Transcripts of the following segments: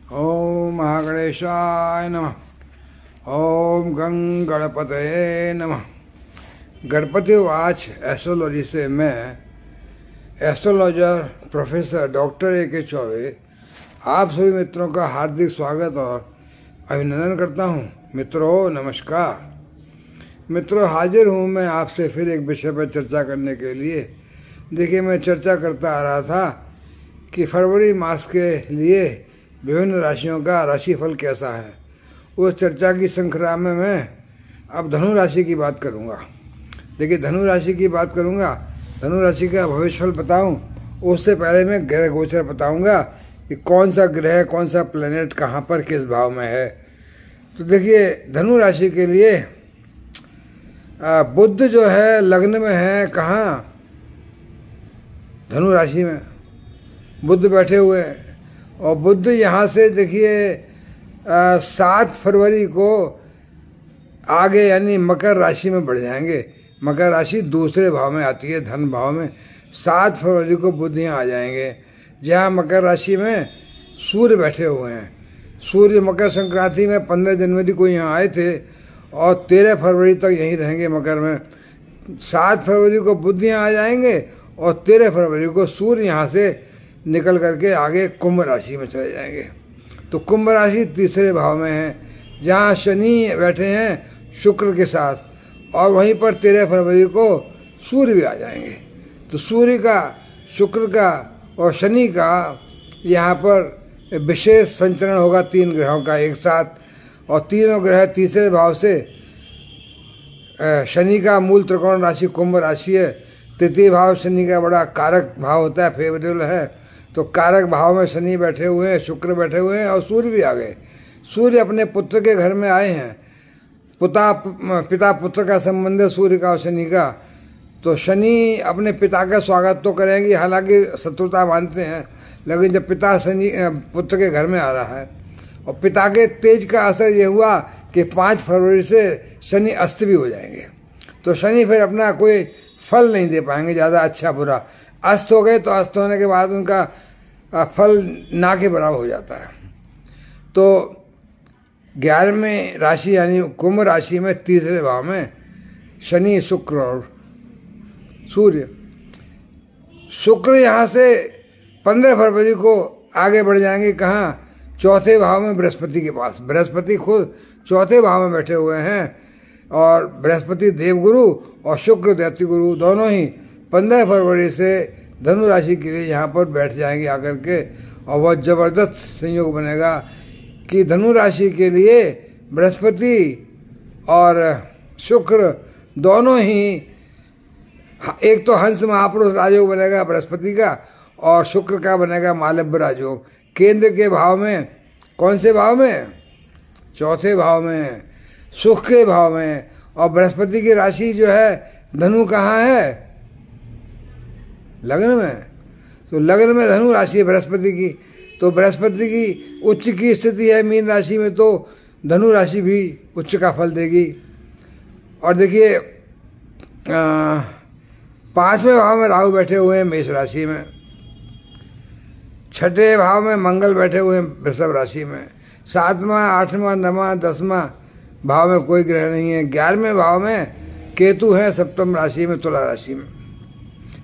ओम महागणेशाय नमः। ओम गं गणपतये नमः। गणपति वाच एस्ट्रोलॉजी से मैं astrologer professor doctor A.K. Choubey आप सभी मित्रों का हार्दिक स्वागत और अभिनंदन करता हूँ। मित्रों नमस्कार। मित्रों हाजिर हूँ मैं आपसे फिर एक विषय पर चर्चा करने के लिए। देखिए मैं चर्चा करता आ रहा था कि फरवरी मास के लिए विभिन्न राशियों का राशिफल कैसा है। उस चर्चा की श्रृंखला में मैं अब धनु राशि की बात करूंगा। देखिए धनु राशि की बात करूंगा, धनु राशि का भविष्यफल बताऊं उससे पहले मैं ग्रह गोचर बताऊंगा कि कौन सा ग्रह कौन सा प्लेनेट कहाँ पर किस भाव में है। तो देखिए धनु राशि के लिए बुध जो है लग्न में है, कहाँ, धनु राशि में बुध बैठे हुए हैं। और बुध यहाँ से देखिए 7 फरवरी को आगे यानी मकर राशि में बढ़ जाएंगे। मकर राशि दूसरे भाव में आती है, धन भाव में। 7 फरवरी को बुध यहाँ आ जाएंगे, जहाँ मकर राशि में सूर्य बैठे हुए हैं। सूर्य मकर संक्रांति में 15 जनवरी को यहाँ आए थे और 13 फरवरी तक यहीं रहेंगे मकर में। 7 फरवरी को बुध यहाँ आ जाएंगे और 13 फरवरी को सूर्य यहाँ से निकल करके आगे कुंभ राशि में चले जाएंगे। तो कुंभ राशि तीसरे भाव में है, जहाँ शनि बैठे हैं शुक्र के साथ, और वहीं पर 13 फरवरी को सूर्य भी आ जाएंगे। तो सूर्य का, शुक्र का और शनि का यहाँ पर विशेष संचरण होगा 3 ग्रहों का एक साथ। और तीनों ग्रह तीसरे भाव से, शनि का मूल त्रिकोण राशि कुंभ राशि है। तृतीय भाव शनि का बड़ा कारक भाव होता है, फेवरेबल है। तो कारक भाव में शनि बैठे हुए हैं, शुक्र बैठे हुए हैं और सूर्य भी आ गए। सूर्य अपने पुत्र के घर में आए हैं। पिता पुत्र का संबंध है सूर्य का और शनि का। तो शनि अपने पिता का स्वागत तो करेंगे, हालांकि शत्रुता मानते हैं, लेकिन जब पिता शनि पुत्र के घर में आ रहा है और पिता के तेज का असर ये हुआ कि 5 फरवरी से शनि अस्त भी हो जाएंगे। तो शनि फिर अपना कोई फल नहीं दे पाएंगे ज़्यादा अच्छा बुरा। अस्त हो गए तो अस्त होने के बाद उनका फल ना के बराबर हो जाता है। तो 11वें राशि यानी कुंभ राशि में तीसरे भाव में शनि, शुक्र और सूर्य। शुक्र यहाँ से 15 फरवरी को आगे बढ़ जाएंगे, कहाँ, चौथे भाव में बृहस्पति के पास। बृहस्पति खुद चौथे भाव में बैठे हुए हैं और बृहस्पति देवगुरु और शुक्र दैत्य गुरु दोनों ही 15 फरवरी से धनु राशि के लिए यहाँ पर बैठ जाएंगे आकर के। और बहुत ज़बरदस्त संयोग बनेगा कि धनु राशि के लिए बृहस्पति और शुक्र दोनों ही, एक तो हंस महापुरुष राजयोग बनेगा बृहस्पति का और शुक्र का बनेगा मालव्य राजयोग। केंद्र के भाव में, कौन से भाव में, चौथे भाव में, सुख के भाव में। और बृहस्पति की राशि जो है धनु कहाँ है, लग्न में। तो लग्न में धनु राशि है बृहस्पति की। तो बृहस्पति की उच्च की स्थिति है मीन राशि में, तो धनु राशि भी उच्च का फल देगी। और देखिए 5वें भाव में राहु बैठे हुए हैं मेष राशि में। 6ठे भाव में मंगल बैठे हुए हैं वृषभ राशि में। 7वां, 8वां, 9वां, 10वां भाव में कोई ग्रह नहीं है। 11वें भाव में केतु है सप्तम राशि में तुला राशि में।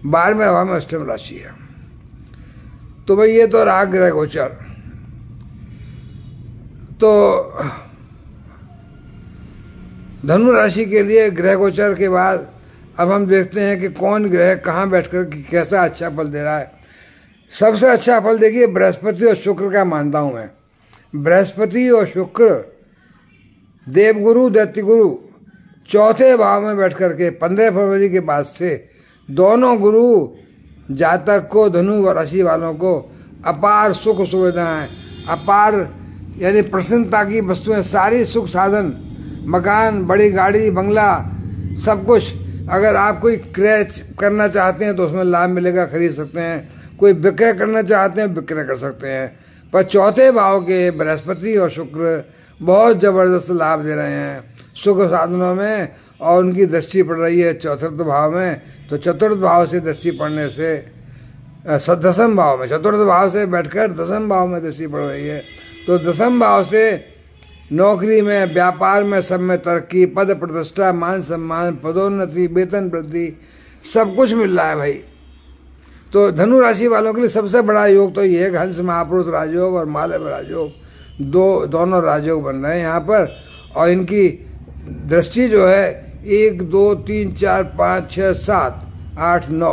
12वें भाव में अष्टम राशि है। तो भाई ये तो रहा ग्रह गोचर। तो धनु राशि के लिए ग्रह गोचर के बाद अब हम देखते हैं कि कौन ग्रह कहाँ बैठकर कैसा अच्छा फल दे रहा है। सबसे अच्छा फल देखिए बृहस्पति और शुक्र का मानता हूं मैं। बृहस्पति और शुक्र देवगुरु दैत्य गुरु चौथे भाव में बैठ करके 15 फरवरी के बाद से दोनों गुरु जातक को, धनु राशि वालों को अपार सुख सुविधाएं, अपार यानी प्रसन्नता की वस्तुएं, सारी सुख साधन, मकान, बड़ी गाड़ी, बंगला, सब कुछ। अगर आप कोई क्रय करना चाहते हैं तो उसमें लाभ मिलेगा, खरीद सकते हैं। कोई विक्रय करना चाहते हैं विक्रय कर सकते हैं। पर चौथे भाव के बृहस्पति और शुक्र बहुत जबरदस्त लाभ दे रहे हैं सुख साधनों में, और उनकी दृष्टि पड़ रही है चतुर्थ भाव में। तो चतुर्थ भाव से दृष्टि पड़ने से दसम भाव में, चतुर्थ भाव से बैठकर दसम भाव में दृष्टि पड़ रही है, तो दसम भाव से नौकरी में, व्यापार में, सब में तरक्की, पद प्रतिष्ठा, मान सम्मान, पदोन्नति, वेतन वृद्धि, सब कुछ मिल रहा है भाई। तो धनु राशि वालों के लिए सबसे बड़ा योग तो ये है कि हंस महापुरुष राजयोग और मालव राजयोग, दोनों राजयोग बन रहे हैं यहाँ पर। और इनकी दृष्टि जो है 1 2 3 4 5 6 7 8 9,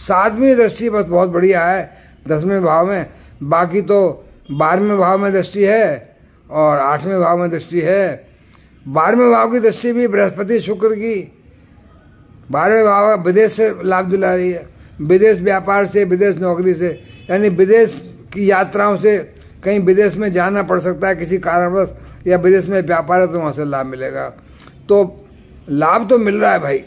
7वीं दृष्टि बस बहुत बढ़िया है 10वें भाव में। बाकी तो 12वें भाव में दृष्टि है और 8वें भाव में दृष्टि है। 12वें भाव की दृष्टि भी बृहस्पति शुक्र की 12वें भाव विदेश से लाभ दिला रही है, विदेश व्यापार से, विदेश नौकरी से, यानी विदेश की यात्राओं से, कहीं विदेश में जाना पड़ सकता है किसी कारणवश, या विदेश में व्यापार है तो वहाँ से लाभ मिलेगा। तो लाभ तो मिल रहा है भाई।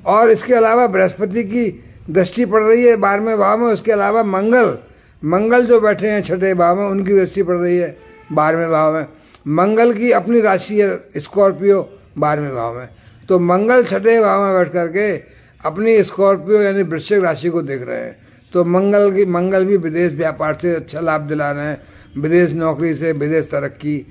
और इसके अलावा बृहस्पति की दृष्टि पड़ रही है 12वें भाव में। उसके अलावा मंगल जो बैठे हैं 6ठे भाव में, उनकी दृष्टि पड़ रही है 12वें भाव में। मंगल की अपनी राशि है स्कॉर्पियो 12वें भाव में, तो मंगल 6ठे भाव में बैठ करके अपनी स्कॉर्पियो यानी वृश्चिक राशि को देख रहे हैं। तो मंगल भी विदेश व्यापार से अच्छा लाभ दिला रहे हैं, विदेश नौकरी से, विदेश तरक्की,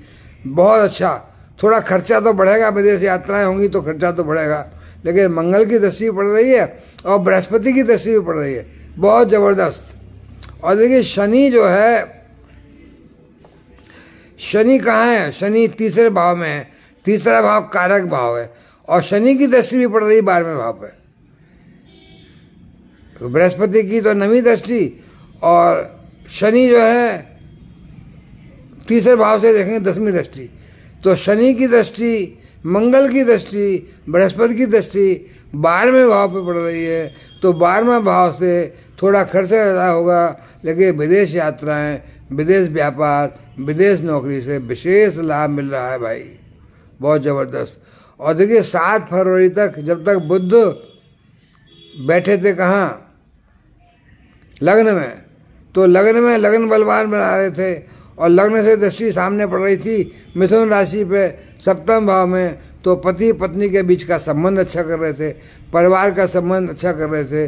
बहुत अच्छा। थोड़ा खर्चा तो बढ़ेगा, विदेश यात्राएं होंगी तो खर्चा तो बढ़ेगा, लेकिन मंगल की दृष्टि पड़ रही है और बृहस्पति की दृष्टि भी पड़ रही है, बहुत जबरदस्त। और देखिए शनि जो है, शनि कहाँ है? शनि तीसरे भाव में है, तीसरा भाव कारक भाव है, और शनि की दृष्टि भी पड़ रही है 12वें भाव पे। तो बृहस्पति की तो 9वीं दृष्टि, और शनि जो है तीसरे भाव से देखेंगे 10वीं दृष्टि। तो शनि की दृष्टि, मंगल की दृष्टि, बृहस्पति की दृष्टि 12वें भाव पे पड़ रही है। तो 12वें भाव से थोड़ा खर्चा ज़्यादा होगा, लेकिन विदेश यात्राएं, विदेश व्यापार, विदेश नौकरी से विशेष लाभ मिल रहा है भाई, बहुत ज़बरदस्त। और देखिए 7 फरवरी तक, जब तक बुध बैठे थे कहाँ? लग्न में, तो लग्न में लग्न बलवान बना रहे थे, और लग्न से दृष्टि सामने पड़ रही थी मिथुन राशि पे 7वें भाव में। तो पति पत्नी के बीच का संबंध अच्छा कर रहे थे, परिवार का संबंध अच्छा कर रहे थे,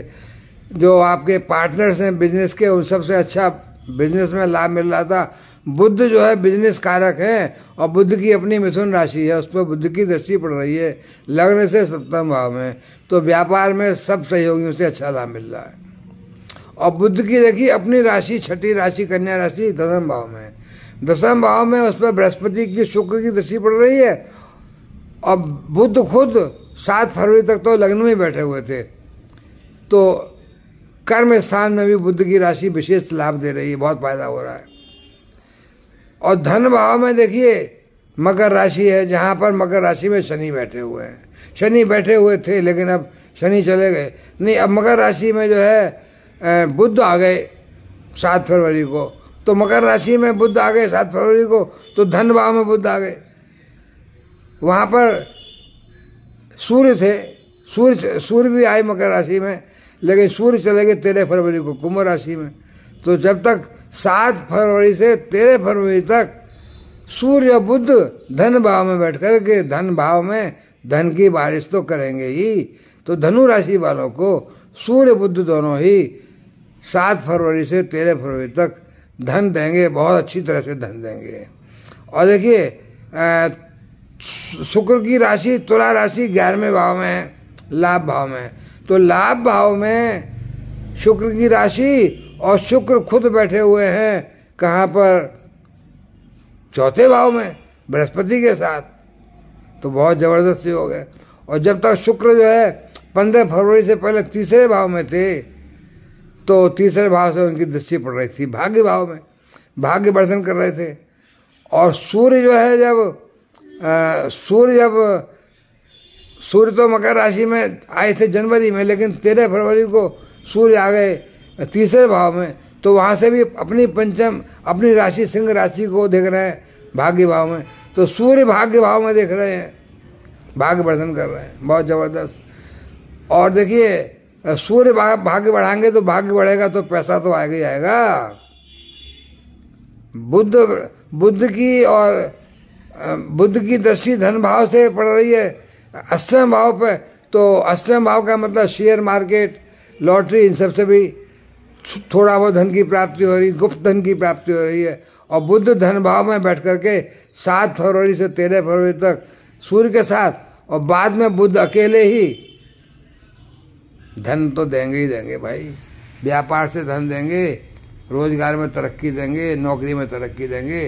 जो आपके पार्टनर्स हैं बिजनेस के, उन सबसे अच्छा बिजनेस में लाभ मिल रहा था। बुध जो है बिजनेस कारक है, और बुध की अपनी मिथुन राशि है, उस पर बुध की दृष्टि पड़ रही है लग्न से 7वें भाव में। तो व्यापार में सब सहयोगियों से अच्छा लाभ मिल रहा है। और बुध की देखिए अपनी राशि 6ठी राशि कन्या राशि 10वें भाव में, 10वें भाव में उस पर बृहस्पति की शुक्र की दृष्टि पड़ रही है। और बुध खुद 7 फरवरी तक तो लग्न में बैठे हुए थे, तो कर्म स्थान में भी बुध की राशि विशेष लाभ दे रही है, बहुत फायदा हो रहा है। और धन भाव में देखिए मकर राशि है, जहाँ पर मकर राशि में शनि बैठे हुए हैं। शनि बैठे हुए थे लेकिन अब शनि चले गए, नहीं अब मकर राशि में जो है बुध आ गए 7 फरवरी को। तो मकर राशि में बुध आ गए 7 फरवरी को, तो धन भाव में बुध आ गए। वहाँ पर सूर्य थे, सूर्य भी आए मकर राशि में, लेकिन सूर्य चले गए 13 फरवरी को कुंभ राशि में। तो जब तक 7 फरवरी से 13 फरवरी तक सूर्य और बुध धन भाव में बैठ कर के धन भाव में धन की बारिश तो करेंगे ही। तो धनु राशि वालों को सूर्य बुध दोनों ही 7 फरवरी से 13 फरवरी तक धन देंगे, बहुत अच्छी तरह से धन देंगे। और देखिए शुक्र की राशि तुला राशि 11वें भाव में है, लाभ भाव में। तो लाभ भाव में शुक्र की राशि, और शुक्र खुद बैठे हुए हैं कहाँ पर? 4थे भाव में बृहस्पति के साथ। तो बहुत ज़बरदस्त योग है। और जब तक शुक्र जो है 15 फरवरी से पहले तीसरे भाव में थे, तो तीसरे भाव से उनकी दृष्टि पड़ रही थी भाग्य भाव में, भाग्य वर्धन कर रहे थे। और सूर्य जो है सूर्य तो मकर राशि में आए थे जनवरी में, लेकिन 13 फरवरी को सूर्य आ गए तीसरे भाव में। तो वहाँ से भी अपनी राशि सिंह राशि को देख रहे हैं भाग्य भाव में। तो सूर्य भाग्य भाव में देख रहे हैं, भाग्य वर्धन कर रहे हैं, बहुत ज़बरदस्त। और देखिए सूर्य भाग्य बढ़ाएंगे तो भाग्य बढ़ेगा, तो पैसा तो आएगा ही आएगा। बुध की दृष्टि धन भाव से पड़ रही है 8वें भाव पे। तो 8वें भाव का मतलब शेयर मार्केट, लॉटरी, इन सब से भी थोड़ा बहुत धन की प्राप्ति हो रही, गुप्त धन की प्राप्ति हो रही है। और बुध धन भाव में बैठ करके 7 फरवरी से 13 फरवरी तक सूर्य के साथ, और बाद में बुध अकेले ही धन तो देंगे ही देंगे भाई, व्यापार से धन देंगे, रोजगार में तरक्की देंगे, नौकरी में तरक्की देंगे।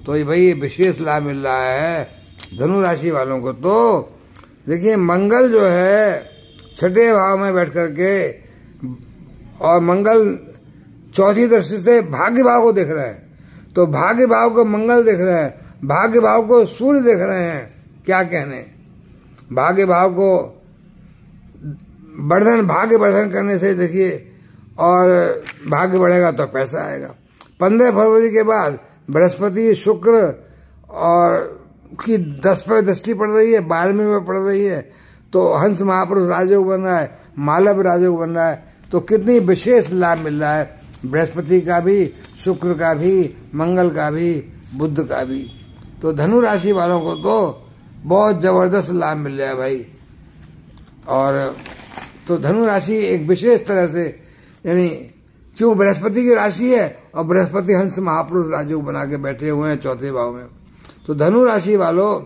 तो ये भाई विशेष लाभ मिल रहा है धनु राशि वालों को। तो देखिए मंगल जो है 6ठे भाव में बैठ करके, और मंगल चौथी दृष्टि से भाग्य भाव को देख रहे हैं, तो भाग्य भाव को मंगल देख रहे हैं, भाग्य भाव को सूर्य देख रहे हैं। क्या कहने, भाग्य भाव को वर्धन, भाग्य वर्धन करने से देखिए, और भाग्य बढ़ेगा तो पैसा आएगा। 15 फरवरी के बाद बृहस्पति शुक्र और की 10 पर दृष्टि पड़ रही है, 12वीं में पड़ रही है, तो हंस महापुरुष राजयोग बन रहा है, मालव राजयोग बन रहा है। तो कितनी विशेष लाभ मिल रहा है बृहस्पति का भी, शुक्र का भी, मंगल का भी, बुध का भी। तो धनु राशि वालों को तो बहुत जबरदस्त लाभ मिल रहा है भाई। और तो धनु राशि एक विशेष तरह से, यानी क्यों बृहस्पति की राशि है, और बृहस्पति हंस महापुरुष राजयोग बना के बैठे हुए हैं 4थे भाव में। तो धनु राशि वालों,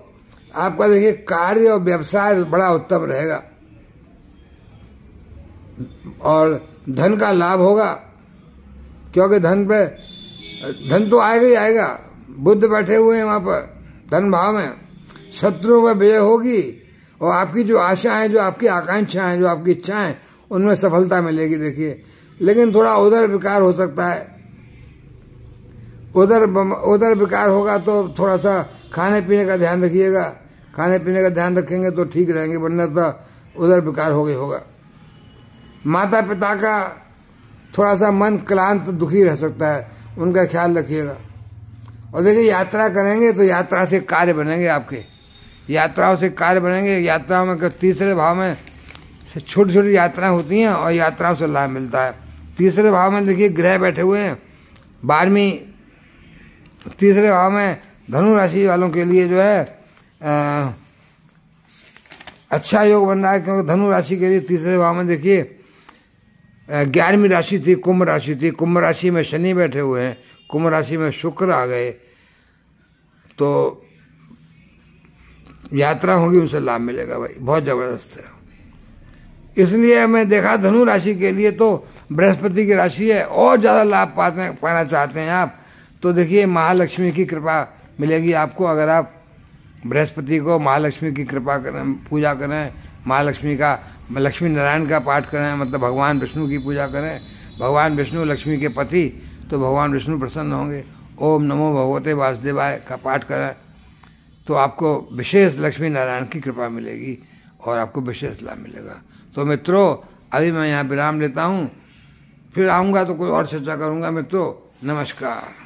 आपका देखिए कार्य और व्यवसाय बड़ा उत्तम रहेगा, और धन का लाभ होगा, क्योंकि धन तो आएगा ही आएगा। बुध बैठे हुए हैं वहां पर धन भाव में, शत्रुओं पर विजय होगी, और आपकी जो आशाएं, जो आपकी आकांक्षाएं, जो आपकी इच्छाएं, उनमें सफलता मिलेगी। देखिए, लेकिन थोड़ा उधर विकार हो सकता है, उधर विकार होगा तो थोड़ा सा खाने पीने का ध्यान रखिएगा। खाने पीने का ध्यान रखेंगे तो ठीक रहेंगे, वरना तो उधर विकार हो गई होगा। माता पिता का थोड़ा सा मन क्लांत दुखी रह सकता है, उनका ख्याल रखिएगा। और देखिए यात्रा करेंगे तो यात्रा से कार्य बनेंगे आपके, यात्राओं से कार्य बनेंगे। यात्राओं में 3रे भाव में छोटी छोटी यात्राएं होती हैं, और यात्राओं से लाभ मिलता है। 3रे भाव में देखिए ग्रह बैठे हुए हैं 12वीं, 3रे भाव में धनु राशि वालों के लिए जो है अच्छा योग बन रहा है, क्योंकि धनु राशि के लिए 3रे भाव में देखिए 11वीं राशि थी, कुंभ राशि थी, कुंभ राशि में शनि बैठे हुए हैं, कुंभ राशि में शुक्र आ गए, तो यात्रा होगी, उनसे लाभ मिलेगा भाई, बहुत जबरदस्त है। इसलिए मैं देखा धनु राशि के लिए तो बृहस्पति की राशि है, और ज्यादा लाभ पाना चाहते हैं आप, तो देखिए महालक्ष्मी की कृपा मिलेगी आपको। अगर आप बृहस्पति को महालक्ष्मी की कृपा करें, पूजा करें, महालक्ष्मी का, लक्ष्मी नारायण का पाठ करें, मतलब भगवान विष्णु की पूजा करें, भगवान विष्णु लक्ष्मी के पति, तो भगवान विष्णु प्रसन्न होंगे। ओम नमो भगवते वासुदेवाय का पाठ करें तो आपको विशेष लक्ष्मी नारायण की कृपा मिलेगी, और आपको विशेष लाभ मिलेगा। तो मित्रों, अभी मैं यहाँ विराम लेता हूँ, फिर आऊँगा तो कोई और चर्चा करूँगा मित्रों। नमस्कार।